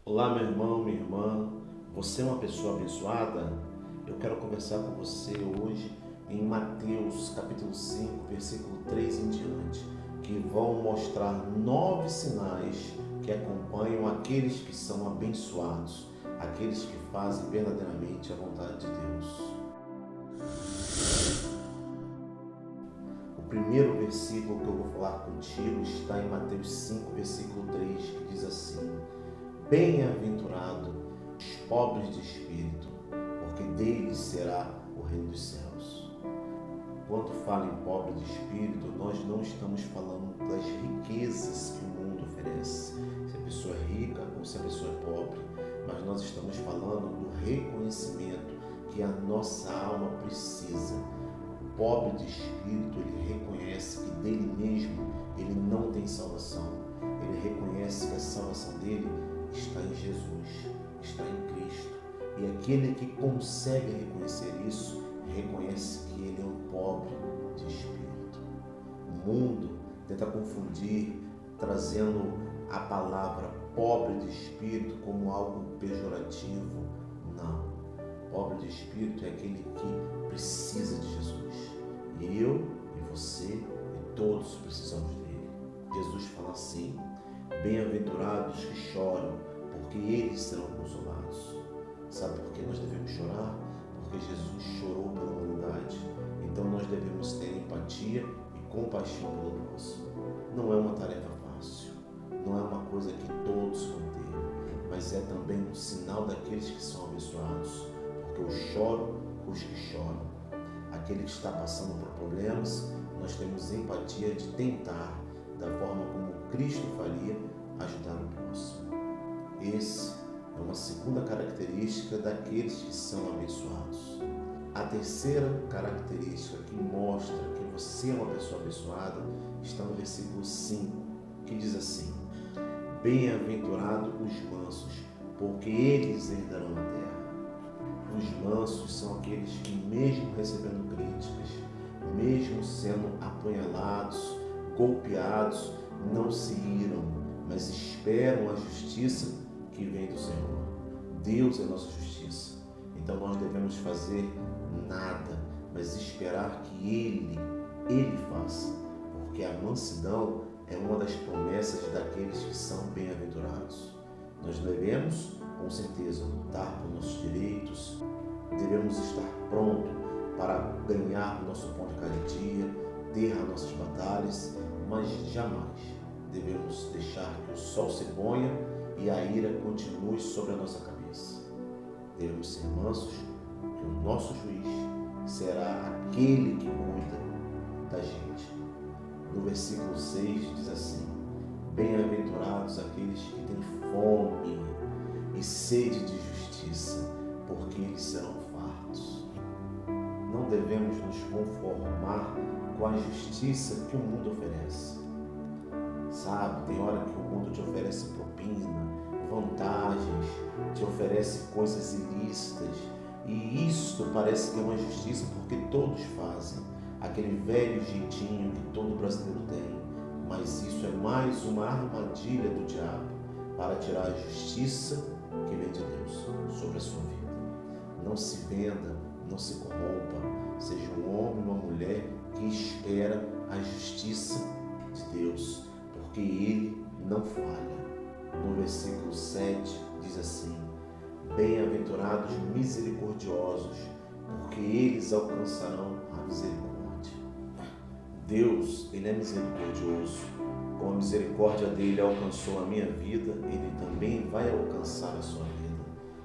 Olá, meu irmão, minha irmã. Você é uma pessoa abençoada? Eu quero conversar com você hoje em Mateus, capítulo 5, versículo 3 em diante, que vão mostrar 9 sinais que acompanham aqueles que são abençoados, aqueles que fazem verdadeiramente a vontade de Deus. O primeiro versículo que eu vou falar contigo está em Mateus 5, versículo 3, que diz assim: Bem-aventurado os pobres de espírito, porque deles será o reino dos céus. Quando fala em pobre de espírito, nós não estamos falando das riquezas que o mundo oferece, se a pessoa é rica ou se a pessoa é pobre, mas nós estamos falando do reconhecimento que a nossa alma precisa. O pobre de espírito, ele reconhece que dele mesmo ele não tem salvação. Ele reconhece que a salvação dele está em Jesus, está em Cristo. E aquele que consegue reconhecer isso, reconhece que ele é um pobre de espírito. O mundo tenta confundir, trazendo a palavra pobre de espírito como algo pejorativo. Não. Pobre de espírito é aquele que precisa de Jesus. E eu, e você, e todos precisamos dele. Jesus fala assim: bem-aventurados que choram, porque eles serão consolados. Sabe por que nós devemos chorar? Porque Jesus chorou pela humanidade. Então nós devemos ter empatia e compaixão pelo próximo. Não é uma tarefa fácil, não é uma coisa que todos vão ter, mas é também um sinal daqueles que são abençoados, porque eu choro com os que choram. Aquele que está passando por problemas, nós temos empatia de tentar, da forma como Cristo faria, ajudar o próximo. Esse é uma segunda característica daqueles que são abençoados. A terceira característica que mostra que você é uma pessoa abençoada está no versículo 5, que diz assim: Bem-aventurados os mansos, porque eles herdarão a terra. Os mansos são aqueles que, mesmo recebendo críticas, mesmo sendo apunhalados, golpeados, não se iram, mas esperam a justiça que vem do Senhor. Deus é nossa justiça. Então nós devemos fazer nada, mas esperar que Ele faça, porque a mansidão é uma das promessas daqueles que são bem-aventurados. Nós devemos, com certeza, lutar por nossos direitos, devemos estar prontos para ganhar o nosso pão de cada dia, ter as nossas batalhas, mas jamais devemos deixar que o sol se ponha e a ira continue sobre a nossa cabeça. Devemos ser mansos, que o nosso juiz será aquele que cuida da gente. No versículo 6 diz assim: Bem-aventurados aqueles que têm fome e sede de justiça, porque eles serão fartos. Não devemos nos conformar com a justiça que o mundo oferece. Sabe, tem hora que o mundo te oferece propina, vantagens, te oferece coisas ilícitas, e isto parece que é uma justiça porque todos fazem, aquele velho jeitinho que todo brasileiro tem, mas isso é mais uma armadilha do diabo para tirar a justiça que vem de Deus sobre a sua vida. Não se venda, não se corrompa, seja um homem ou uma mulher que espera a justiça de Deus, porque Ele não falha. No versículo 7 diz assim: Bem-aventurados misericordiosos, porque eles alcançarão a misericórdia. Deus, Ele é misericordioso. Com a misericórdia dEle alcançou a minha vida, Ele também vai alcançar a sua vida.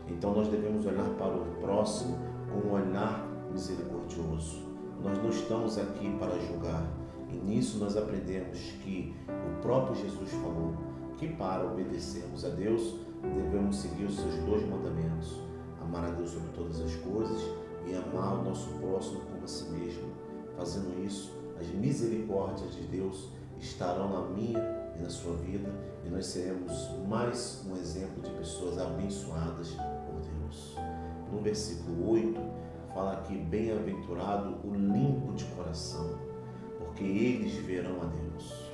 Então nós devemos olhar para o próximo com um olhar misericordioso. Nós não estamos aqui para julgar. E nisso nós aprendemos que o próprio Jesus falou que para obedecermos a Deus, devemos seguir os seus 2 mandamentos: amar a Deus sobre todas as coisas e amar o nosso próximo como a si mesmo. Fazendo isso, as misericórdias de Deus estarão na minha e na sua vida, e nós seremos mais um exemplo de pessoas abençoadas por Deus. No versículo 8, fala que bem-aventurado o limpo de coração, porque eles verão a Deus.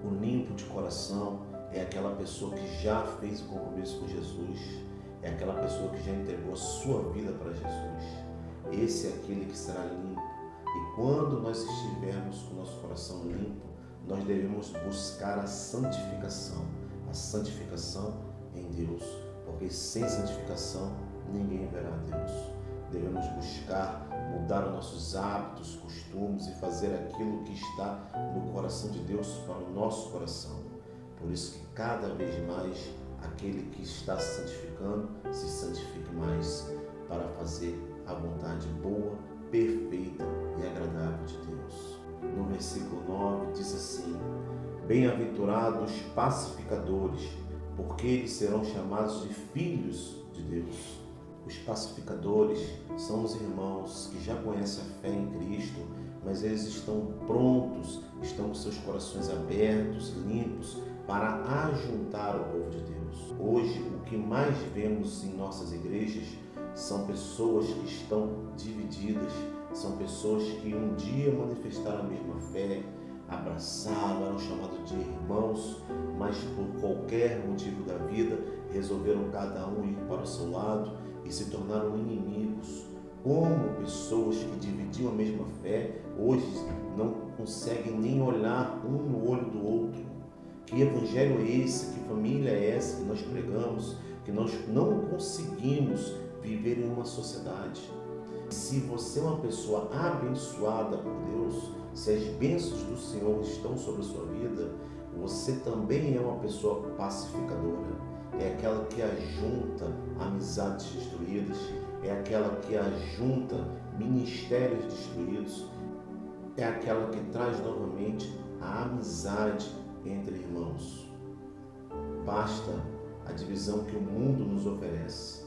O limpo de coração é aquela pessoa que já fez o compromisso com Jesus, é aquela pessoa que já entregou a sua vida para Jesus. Esse é aquele que será limpo. E quando nós estivermos com o nosso coração limpo, nós devemos buscar a santificação em Deus, porque sem santificação ninguém verá Deus. Devemos buscar mudar os nossos hábitos, costumes e fazer aquilo que está no coração de Deus para o nosso coração. Por isso que cada vez mais aquele que está se santificando, se santifique mais para fazer a vontade boa, perfeita e agradável de Deus. No versículo 9 diz assim: bem-aventurados os pacificadores, porque eles serão chamados de filhos de Deus. Os pacificadores são os irmãos que já conhecem a fé em Cristo, mas eles estão prontos, estão com seus corações abertos, limpos, para ajuntar o povo de Deus. Hoje, o que mais vemos em nossas igrejas são pessoas que estão divididas, são pessoas que um dia manifestaram a mesma fé, abraçaram, eram chamados de irmãos, mas por qualquer motivo da vida resolveram cada um ir para o seu lado e se tornaram inimigos. Como pessoas que dividiam a mesma fé, hoje não conseguem nem olhar um no olho do outro. Que evangelho é esse? Que família é essa que nós pregamos? Que nós não conseguimos viver em uma sociedade. Se você é uma pessoa abençoada por Deus, se as bênçãos do Senhor estão sobre a sua vida, você também é uma pessoa pacificadora. É aquela que ajunta amizades destruídas, é aquela que ajunta ministérios destruídos, é aquela que traz novamente a amizade entre irmãos. Basta a divisão que o mundo nos oferece.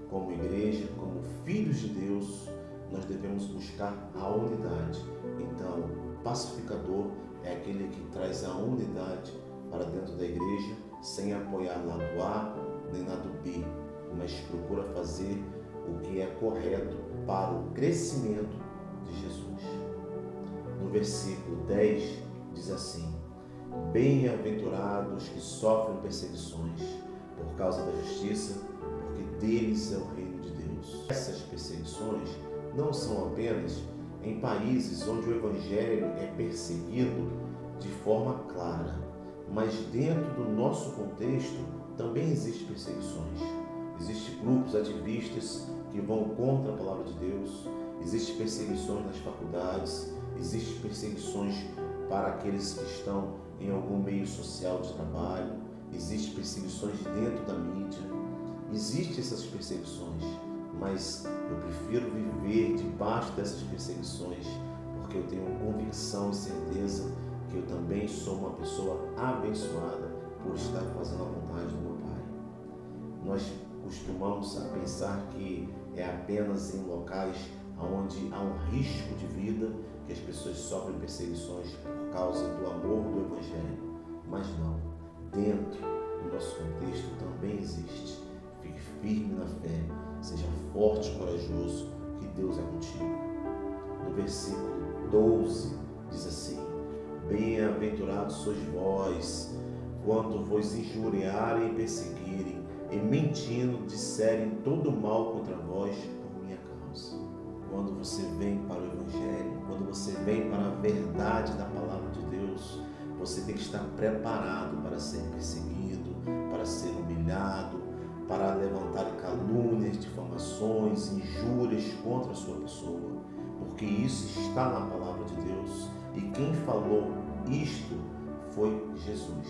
Como igreja, como filhos de Deus, nós devemos buscar a unidade. Então, o pacificador é aquele que traz a unidade para dentro da igreja, sem apoiar lado A nem lado B, mas procura fazer o que é correto para o crescimento de Jesus. No versículo 10 diz assim: bem-aventurados que sofrem perseguições por causa da justiça, porque deles é o reino de Deus. Essas perseguições não são apenas em países onde o evangelho é perseguido de forma clara, mas dentro do nosso contexto também existem perseguições. Existem grupos ativistas que vão contra a palavra de Deus, existem perseguições nas faculdades, existem perseguições para aqueles que estão em algum meio social de trabalho, existem perseguições dentro da mídia, existem essas perseguições, mas eu prefiro viver debaixo dessas perseguições, porque eu tenho convicção e certeza que eu também sou uma pessoa abençoada por estar fazendo a vontade do meu Pai. Nós costumamos a pensar que é apenas em locais onde há um risco de vida que as pessoas sofrem perseguições por causa do amor do Evangelho. Mas não, dentro do nosso contexto também existe. Fique firme na fé, seja forte e corajoso, que Deus é contigo. No versículo 12 diz assim: bem-aventurados sois vós, quando vos injuriarem e perseguirem, e mentindo disserem todo mal contra vós por minha causa. Quando você vem para o Evangelho, quando você vem para a verdade da palavra de Deus, você tem que estar preparado para ser perseguido, para ser humilhado, para levantar calúnias, difamações, injúrias contra a sua pessoa, porque isso está na palavra de Deus. E quem falou isto foi Jesus.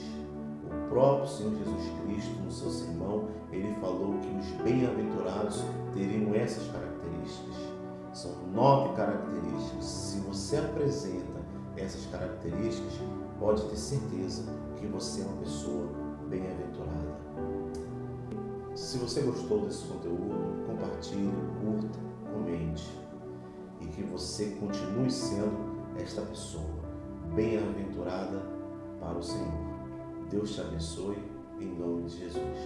O próprio Senhor Jesus Cristo, no seu sermão, ele falou que os bem-aventurados teriam essas características. São 9 características. Se você apresenta essas características, pode ter certeza que você é uma pessoa bem-aventurada. Se você gostou desse conteúdo, compartilhe, curta, comente. E que você continue sendo esta pessoa bem-aventurada para o Senhor. Deus te abençoe, em nome de Jesus.